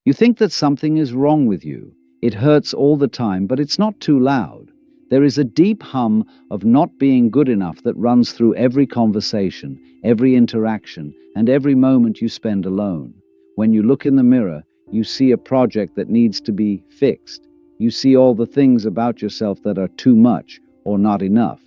You think that something is wrong with you. It hurts all the time, but it's not too loud. There is a deep hum of not being good enough that runs through every conversation, every interaction, and every moment you spend alone. When you look in the mirror, you see a project that needs to be fixed. You see all the things about yourself that are too much or not enough.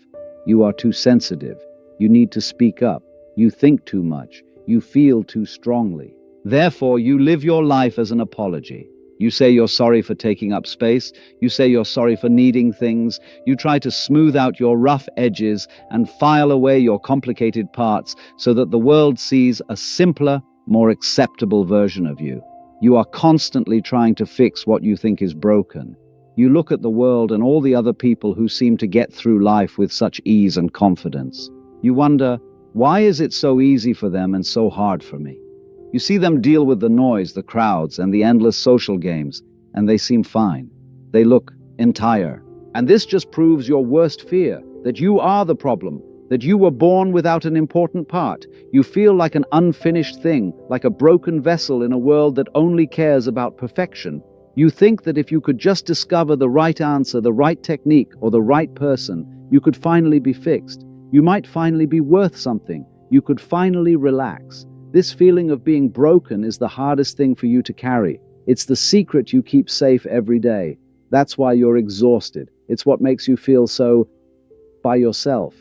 You are too sensitive. You need to speak up. You think too much. You feel too strongly. Therefore, you live your life as an apology. You say you're sorry for taking up space. You say you're sorry for needing things. You try to smooth out your rough edges and file away your complicated parts so that the world sees a simpler, more acceptable version of you. You are constantly trying to fix what you think is broken. You look at the world and all the other people who seem to get through life with such ease and confidence. You wonder, why is it so easy for them and so hard for me? You see them deal with the noise, the crowds, and the endless social games, and they seem fine. They look entire. And this just proves your worst fear, that you are the problem, that you were born without an important part. You feel like an unfinished thing, like a broken vessel in a world that only cares about perfection. You think that if you could just discover the right answer, the right technique, or the right person, you could finally be fixed. You might finally be worth something. You could finally relax. This feeling of being broken is the hardest thing for you to carry. It's the secret you keep safe every day. That's why you're exhausted. It's what makes you feel so by yourself.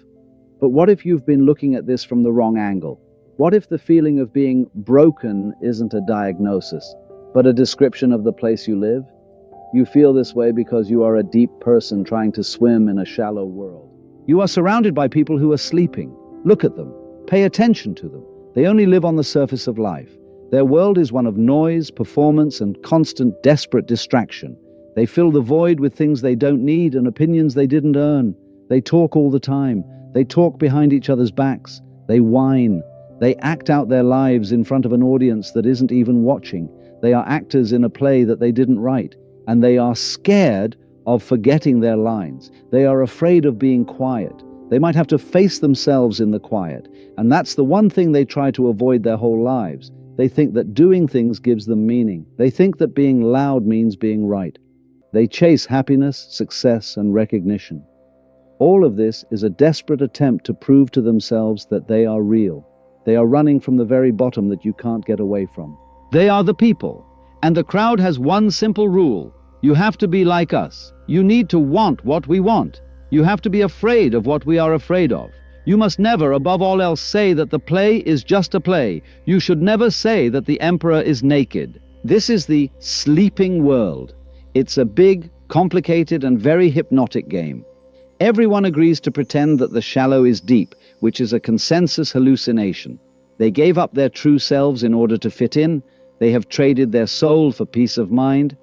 But what if you've been looking at this from the wrong angle? What if the feeling of being broken isn't a diagnosis, but a description of the place you live? You feel this way because you are a deep person trying to swim in a shallow world. You are surrounded by people who are sleeping. Look at them. Pay attention to them. They only live on the surface of life. Their world is one of noise, performance, and constant, desperate distraction. They fill the void with things they don't need and opinions they didn't earn. They talk all the time. They talk behind each other's backs. They whine. They act out their lives in front of an audience that isn't even watching. They are actors in a play that they didn't write. And they are scared of forgetting their lines. They are afraid of being quiet. They might have to face themselves in the quiet, and that's the one thing they try to avoid their whole lives. They think that doing things gives them meaning. They think that being loud means being right. They chase happiness, success, and recognition. All of this is a desperate attempt to prove to themselves that they are real. They are running from the very bottom that you can't get away from. They are the people, and the crowd has one simple rule. You have to be like us. You need to want what we want. You have to be afraid of what we are afraid of. You must never, above all else, say that the play is just a play. You should never say that the emperor is naked. This is the sleeping world. It's a big, complicated, and very hypnotic game. Everyone agrees to pretend that the shallow is deep, which is a consensus hallucination. They gave up their true selves in order to fit in. They have traded their soul for peace of mind.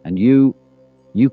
And you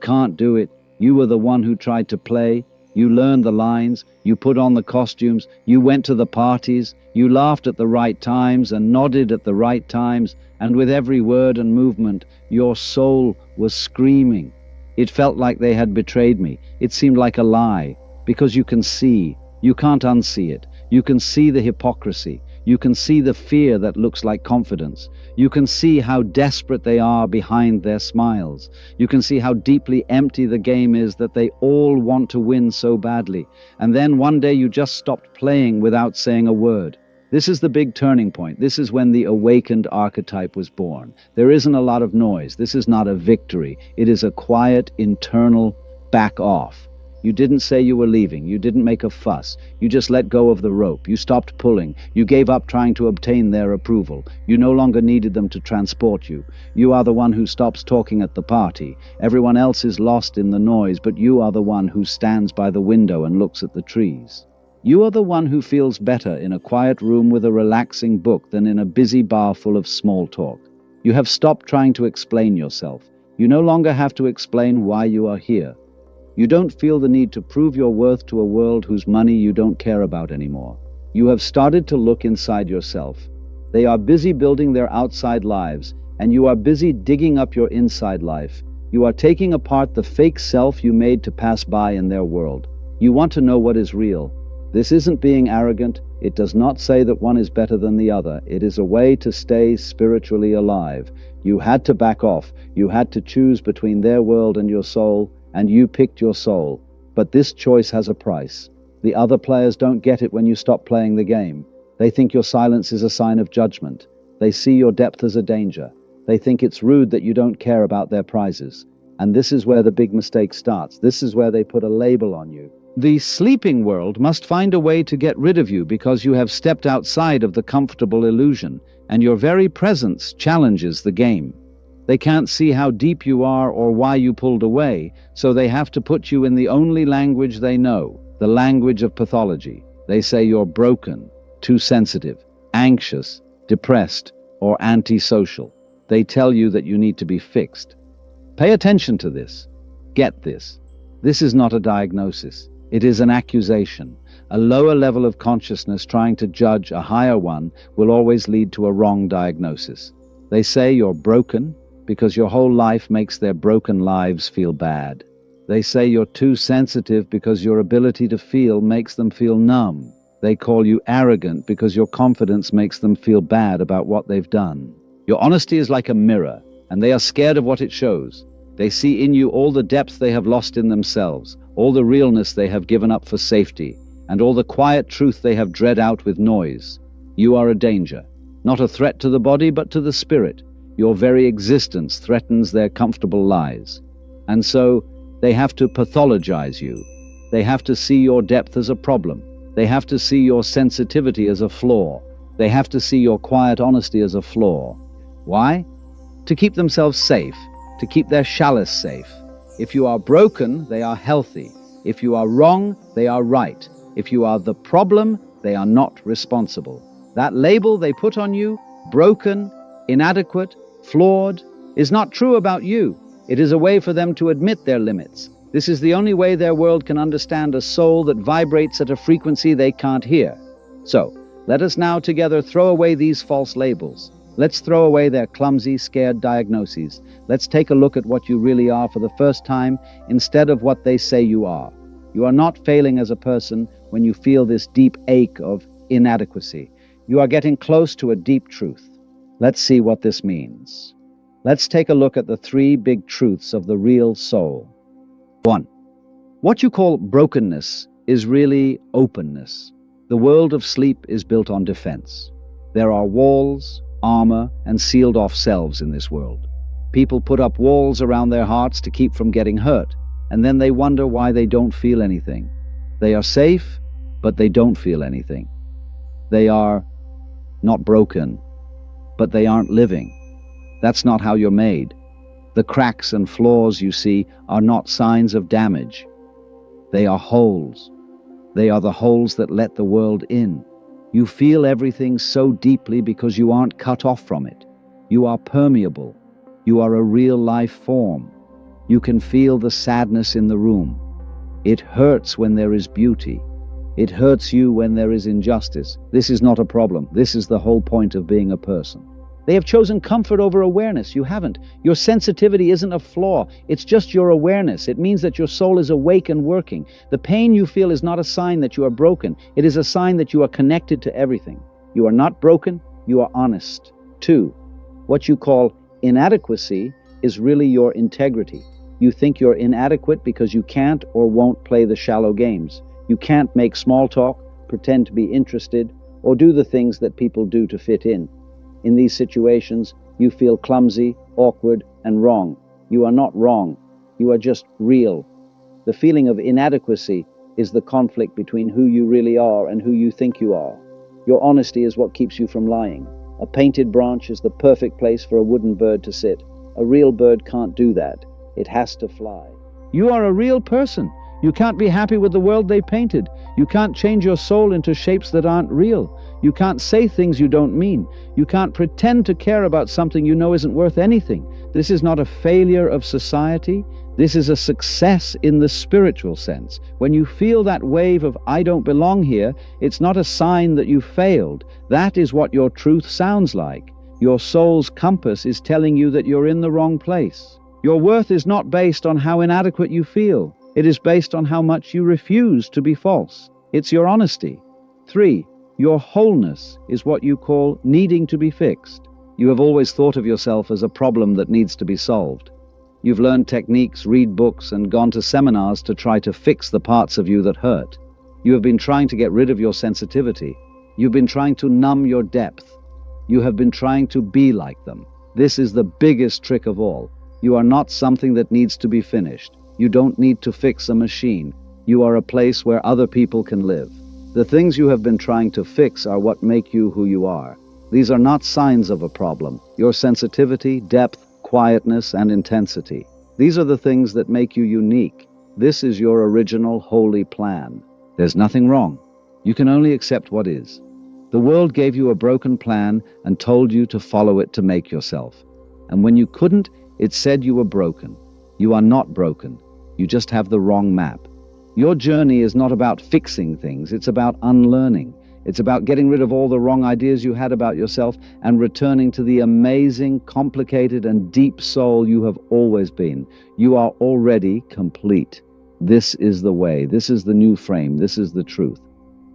can't do it. You were the one who tried to play. You learned the lines. You put on the costumes. You went to the parties. You laughed at the right times and nodded at the right times. And with every word and movement, your soul was screaming. It felt like they had betrayed me. It seemed like a lie. Because you can see. You can't unsee it. You can see the hypocrisy. You can see the fear that looks like confidence. You can see how desperate they are behind their smiles. You can see how deeply empty the game is that they all want to win so badly. And then one day you just stopped playing without saying a word. This is the big turning point. This is when the awakened archetype was born. There isn't a lot of noise. This is not a victory. It is a quiet, internal back off. You didn't say you were leaving. You didn't make a fuss. You just let go of the rope. You stopped pulling. You gave up trying to obtain their approval. You no longer needed them to transport you. You are the one who stops talking at the party. Everyone else is lost in the noise, but you are the one who stands by the window and looks at the trees. You are the one who feels better in a quiet room with a relaxing book than in a busy bar full of small talk. You have stopped trying to explain yourself. You no longer have to explain why you are here. You don't feel the need to prove your worth to a world whose money you don't care about anymore. You have started to look inside yourself. They are busy building their outside lives, and you are busy digging up your inside life. You are taking apart the fake self you made to pass by in their world. You want to know what is real. This isn't being arrogant. It does not say that one is better than the other. It is a way to stay spiritually alive. You had to back off. You had to choose between their world and your soul, and you picked your soul. But this choice has a price. The other players don't get it when you stop playing the game. They think your silence is a sign of judgment. They see your depth as a danger. They think it's rude that you don't care about their prizes. And this is where the big mistake starts. This is where they put a label on you. The sleeping world must find a way to get rid of you because you have stepped outside of the comfortable illusion, and your very presence challenges the game. They can't see how deep you are or why you pulled away, so they have to put you in the only language they know, the language of pathology. They say you're broken, too sensitive, anxious, depressed, or antisocial. They tell you that you need to be fixed. Pay attention to this. Get this. This is not a diagnosis. It is an accusation. A lower level of consciousness trying to judge a higher one will always lead to a wrong diagnosis. They say you're broken because your whole life makes their broken lives feel bad. They say you're too sensitive because your ability to feel makes them feel numb. They call you arrogant because your confidence makes them feel bad about what they've done. Your honesty is like a mirror, and they are scared of what it shows. They see in you all the depth they have lost in themselves, all the realness they have given up for safety, and all the quiet truth they have dread out with noise. You are a danger, not a threat to the body but to the spirit. Your very existence threatens their comfortable lies. And so, they have to pathologize you. They have to see your depth as a problem. They have to see your sensitivity as a flaw. They have to see your quiet honesty as a flaw. Why? To keep themselves safe, to keep their chalice safe. If you are broken, they are healthy. If you are wrong, they are right. If you are the problem, they are not responsible. That label they put on you, broken, inadequate, flawed, is not true about you. It is a way for them to admit their limits. This is the only way their world can understand a soul that vibrates at a frequency they can't hear. So, let us now together throw away these false labels. Let's throw away their clumsy, scared diagnoses. Let's take a look at what you really are for the first time instead of what they say you are. You are not failing as a person when you feel this deep ache of inadequacy. You are getting close to a deep truth. Let's see what this means. Let's take a look at the three big truths of the real soul. 1. What you call brokenness is really openness. The world of sleep is built on defense. There are walls, armor, and sealed-off selves in this world. People put up walls around their hearts to keep from getting hurt, and then they wonder why they don't feel anything. They are safe, but they don't feel anything. They are not broken, but they aren't living. That's not how you're made. The cracks and flaws you see are not signs of damage. They are holes. They are the holes that let the world in. You feel everything so deeply because you aren't cut off from it. You are permeable. You are a real life form. You can feel the sadness in the room. It hurts when there is beauty. It hurts you when there is injustice. This is not a problem. This is the whole point of being a person. They have chosen comfort over awareness. You haven't. Your sensitivity isn't a flaw. It's just your awareness. It means that your soul is awake and working. The pain you feel is not a sign that you are broken. It is a sign that you are connected to everything. You are not broken. You are honest. 2. What you call inadequacy is really your integrity. You think you're inadequate because you can't or won't play the shallow games. You can't make small talk, pretend to be interested, or do the things that people do to fit in. In these situations, you feel clumsy, awkward, and wrong. You are not wrong. You are just real. The feeling of inadequacy is the conflict between who you really are and who you think you are. Your honesty is what keeps you from lying. A painted branch is the perfect place for a wooden bird to sit. A real bird can't do that. It has to fly. You are a real person. You can't be happy with the world they painted. You can't change your soul into shapes that aren't real. You can't say things you don't mean. You can't pretend to care about something you know isn't worth anything. This is not a failure of society. This is a success in the spiritual sense. When you feel that wave of "I don't belong here," it's not a sign that you failed. That is what your truth sounds like. Your soul's compass is telling you that you're in the wrong place. Your worth is not based on how inadequate you feel. It is based on how much you refuse to be false. It's your honesty. 3. Your wholeness is what you call needing to be fixed. You have always thought of yourself as a problem that needs to be solved. You've learned techniques, read books, and gone to seminars to try to fix the parts of you that hurt. You have been trying to get rid of your sensitivity. You've been trying to numb your depth. You have been trying to be like them. This is the biggest trick of all. You are not something that needs to be finished. You don't need to fix a machine. You are a place where other people can live. The things you have been trying to fix are what make you who you are. These are not signs of a problem. Your sensitivity, depth, quietness, and intensity. These are the things that make you unique. This is your original holy plan. There's nothing wrong. You can only accept what is. The world gave you a broken plan and told you to follow it to make yourself. And when you couldn't, it said you were broken. You are not broken. You just have the wrong map. Your journey is not about fixing things. It's about unlearning. It's about getting rid of all the wrong ideas you had about yourself and returning to the amazing, complicated, and deep soul you have always been. You are already complete. This is the way. This is the new frame. This is the truth.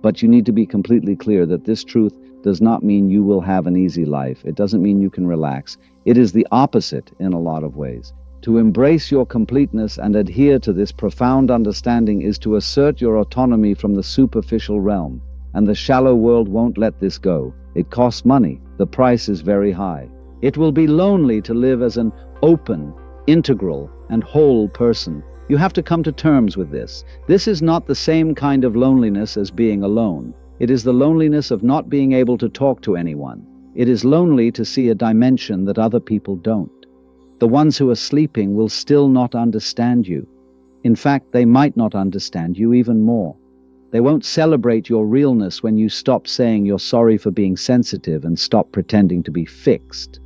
But you need to be completely clear that this truth does not mean you will have an easy life. It doesn't mean you can relax. It is the opposite in a lot of ways. To embrace your completeness and adhere to this profound understanding is to assert your autonomy from the superficial realm. And the shallow world won't let this go. It costs money. The price is very high. It will be lonely to live as an open, integral, and whole person. You have to come to terms with this. This is not the same kind of loneliness as being alone. It is the loneliness of not being able to talk to anyone. It is lonely to see a dimension that other people don't. The ones who are sleeping will still not understand you. In fact, they might not understand you even more. They won't celebrate your realness when you stop saying you're sorry for being sensitive and stop pretending to be fixed.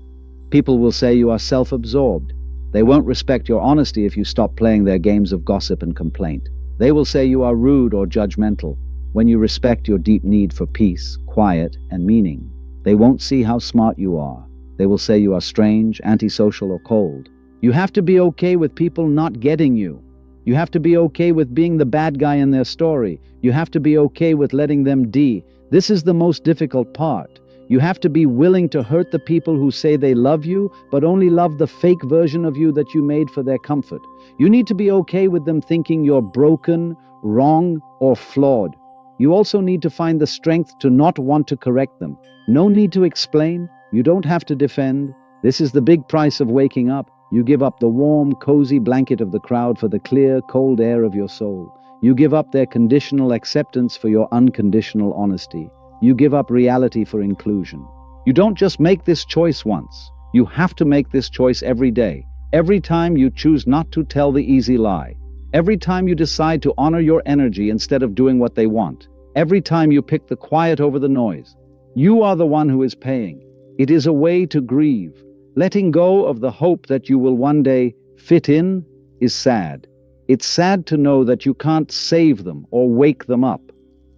People will say you are self-absorbed. They won't respect your honesty if you stop playing their games of gossip and complaint. They will say you are rude or judgmental when you respect your deep need for peace, quiet, and meaning. They won't see how smart you are. They will say you are strange, antisocial, or cold. You have to be okay with people not getting you. You have to be okay with being the bad guy in their story. You have to be okay with letting them be. This is the most difficult part. You have to be willing to hurt the people who say they love you, but only love the fake version of you that you made for their comfort. You need to be okay with them thinking you're broken, wrong, or flawed. You also need to find the strength to not want to correct them. No need to explain. You don't have to defend. This is the big price of waking up. You give up the warm, cozy blanket of the crowd for the clear, cold air of your soul. You give up their conditional acceptance for your unconditional honesty. You give up reality for inclusion. You don't just make this choice once. You have to make this choice every day. Every time you choose not to tell the easy lie. Every time you decide to honor your energy instead of doing what they want. Every time you pick the quiet over the noise. You are the one who is paying. It is a way to grieve. Letting go of the hope that you will one day fit in is sad. It's sad to know that you can't save them or wake them up.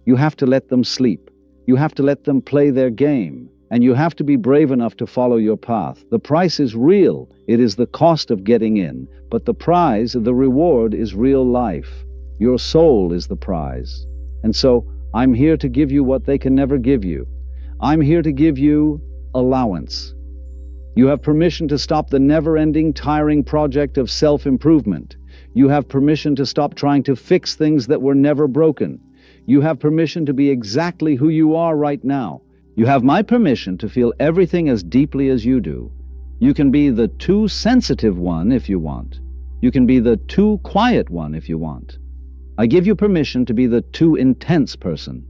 You have to let them sleep. You have to let them play their game. And you have to be brave enough to follow your path. The price is real. It is the cost of getting in. But the prize, the reward, is real life. Your soul is the prize. And so, I'm here to give you what they can never give you. I'm here to give you allowance. You have permission to stop the never-ending, tiring project of self-improvement. You have permission to stop trying to fix things that were never broken. You have permission to be exactly who you are right now. You have my permission to feel everything as deeply as you do. You can be the too sensitive one if you want. You can be the too quiet one if you want. I give you permission to be the too intense person.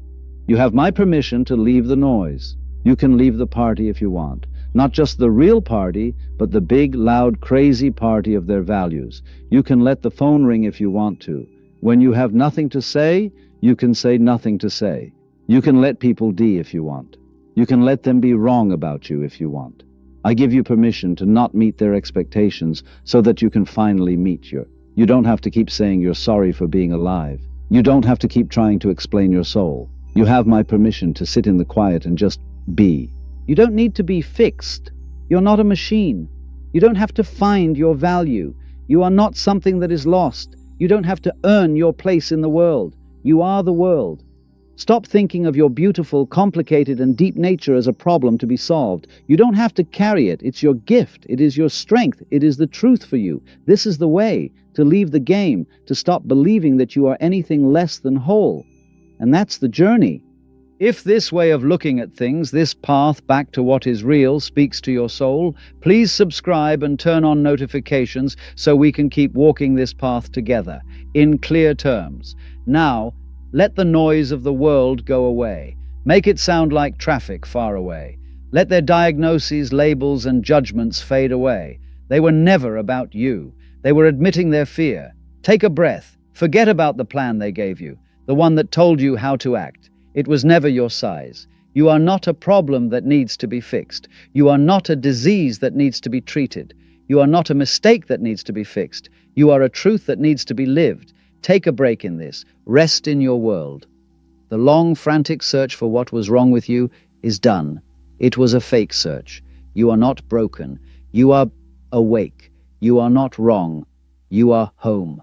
You have my permission to leave the noise. You can leave the party if you want. Not just the real party, but the big, loud, crazy party of their values. You can let the phone ring if you want to. When you have nothing to say, you can say nothing to say. You can let people be if you want. You can let them be wrong about you if you want. I give you permission to not meet their expectations so that you can finally meet your. You don't have to keep saying you're sorry for being alive. You don't have to keep trying to explain your soul. You have my permission to sit in the quiet and just be. You don't need to be fixed. You're not a machine. You don't have to find your value. You are not something that is lost. You don't have to earn your place in the world. You are the world. Stop thinking of your beautiful, complicated, and deep nature as a problem to be solved. You don't have to carry it. It's your gift. It is your strength. It is the truth for you. This is the way to leave the game, to stop believing that you are anything less than whole. And that's the journey. If this way of looking at things, this path back to what is real, speaks to your soul, please subscribe and turn on notifications so we can keep walking this path together, in clear terms. Now, let the noise of the world go away. Make it sound like traffic far away. Let their diagnoses, labels, and judgments fade away. They were never about you. They were admitting their fear. Take a breath. Forget about the plan they gave you, the one that told you how to act. It was never your size. You are not a problem that needs to be fixed. You are not a disease that needs to be treated. You are not a mistake that needs to be fixed. You are a truth that needs to be lived. Take a break in this. Rest in your world. The long, frantic search for what was wrong with you is done. It was a fake search. You are not broken. You are awake. You are not wrong. You are home.